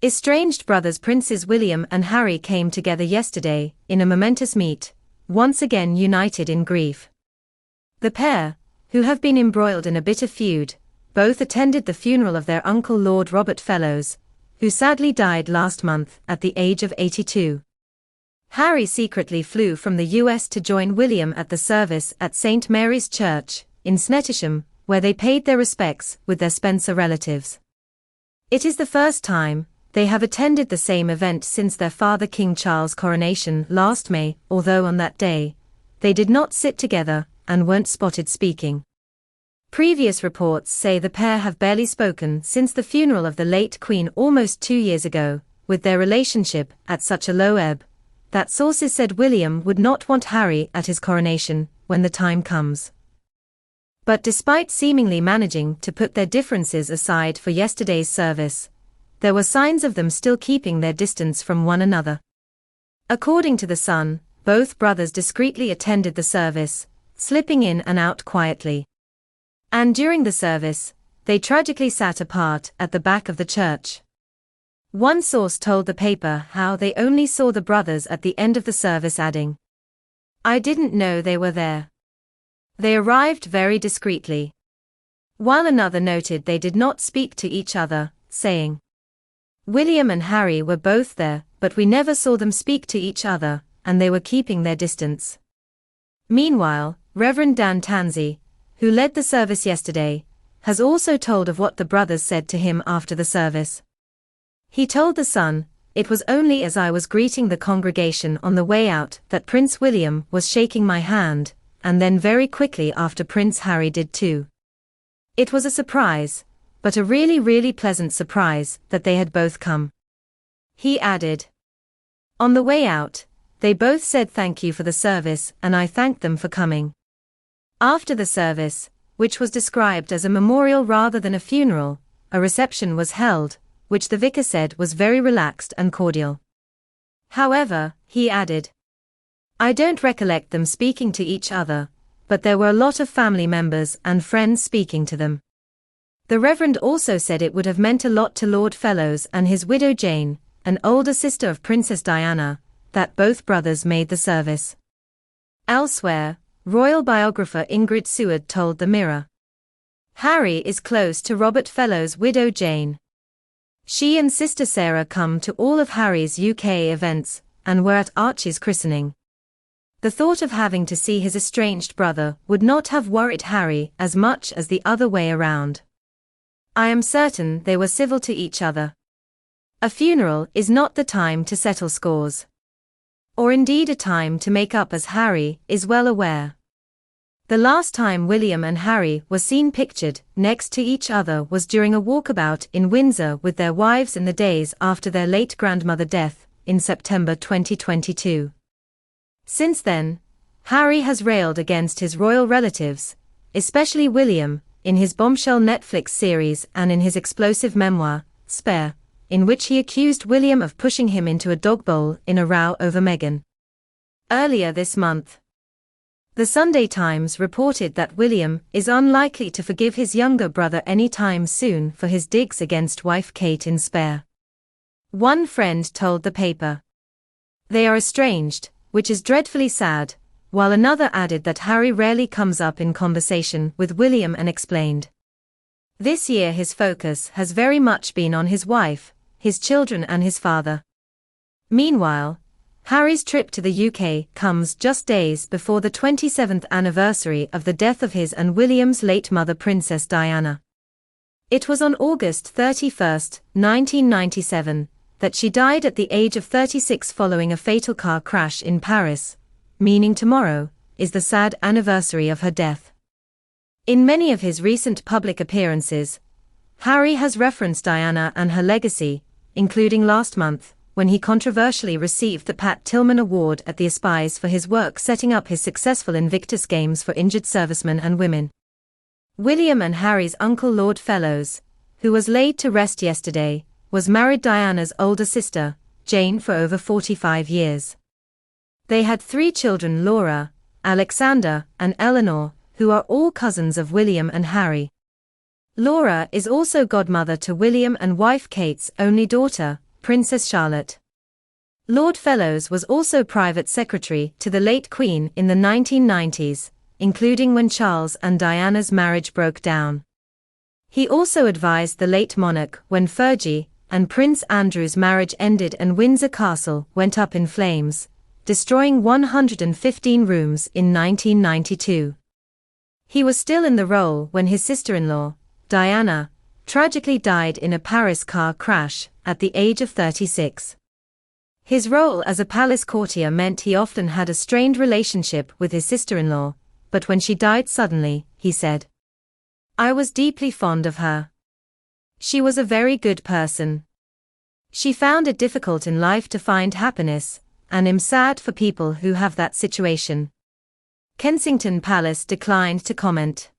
Estranged brothers Princes William and Harry came together yesterday, in a momentous meet, once again united in grief. The pair, who have been embroiled in a bitter feud, both attended the funeral of their uncle Lord Robert Fellows, who sadly died last month at the age of 82. Harry secretly flew from the US to join William at the service at St. Mary's Church, in Snettisham, where they paid their respects with their Spencer relatives. It is the first time they have attended the same event since their father King Charles' coronation last May, although on that day, they did not sit together and weren't spotted speaking. Previous reports say the pair have barely spoken since the funeral of the late Queen almost 2 years ago, with their relationship at such a low ebb, that sources said William would not want Harry at his coronation when the time comes. But despite seemingly managing to put their differences aside for yesterday's service, there were signs of them still keeping their distance from one another. According to The Sun, both brothers discreetly attended the service, slipping in and out quietly. And during the service, they tragically sat apart at the back of the church. One source told the paper how they only saw the brothers at the end of the service, adding, "I didn't know they were there. They arrived very discreetly." While another noted they did not speak to each other, saying, "William and Harry were both there, but we never saw them speak to each other, and they were keeping their distance." Meanwhile, Reverend Dan Tansey, who led the service yesterday, has also told of what the brothers said to him after the service. He told The Sun, "It was only as I was greeting the congregation on the way out that Prince William was shaking my hand, and then very quickly after Prince Harry did too. It was a surprise, but a really pleasant surprise that they had both come." He added, "On the way out, they both said thank you for the service and I thanked them for coming." After the service, which was described as a memorial rather than a funeral, a reception was held, which the vicar said was very relaxed and cordial. However, he added, "I don't recollect them speaking to each other, but there were a lot of family members and friends speaking to them." The Reverend also said it would have meant a lot to Lord Fellows and his widow Jane, an older sister of Princess Diana, that both brothers made the service. Elsewhere, royal biographer Ingrid Seward told the Mirror, "Harry is close to Robert Fellows' widow Jane. She and sister Sarah come to all of Harry's UK events, and were at Archie's christening. The thought of having to see his estranged brother would not have worried Harry as much as the other way around. I am certain they were civil to each other. A funeral is not the time to settle scores. Or indeed a time to make up, as Harry is well aware. The last time William and Harry were seen pictured next to each other was during a walkabout in Windsor with their wives in the days after their late grandmother's death, in September 2022. Since then, Harry has railed against his royal relatives, especially William, in his bombshell Netflix series and in his explosive memoir, Spare, in which he accused William of pushing him into a dog bowl in a row over Meghan. Earlier this month, the Sunday Times reported that William is unlikely to forgive his younger brother anytime soon for his digs against wife Kate in Spare. One friend told the paper, "They are estranged, which is dreadfully sad," while another added that Harry rarely comes up in conversation with William and explained, "This year his focus has very much been on his wife, his children and his father." Meanwhile, Harry's trip to the UK comes just days before the 27th anniversary of the death of his and William's late mother Princess Diana. It was on August 31, 1997, that she died at the age of 36 following a fatal car crash in Paris, meaning tomorrow is the sad anniversary of her death. In many of his recent public appearances, Harry has referenced Diana and her legacy, including last month, when he controversially received the Pat Tillman Award at the Aspies for his work setting up his successful Invictus Games for injured servicemen and women. William and Harry's uncle Lord Fellows, who was laid to rest yesterday, was married Diana's older sister, Jane, for over 45 years. They had 3 children, Laura, Alexander, and Eleanor, who are all cousins of William and Harry. Laura is also godmother to William and wife Kate's only daughter, Princess Charlotte. Lord Fellows was also private secretary to the late Queen in the 1990s, including when Charles and Diana's marriage broke down. He also advised the late monarch when Fergie and Prince Andrew's marriage ended and Windsor Castle went up in flames, destroying 115 rooms in 1992. He was still in the role when his sister-in-law, Diana, tragically died in a Paris car crash at the age of 36. His role as a palace courtier meant he often had a strained relationship with his sister-in-law, but when she died suddenly, he said, "I was deeply fond of her. She was a very good person. She found it difficult in life to find happiness, and I'm sad for people who have that situation." Kensington Palace declined to comment.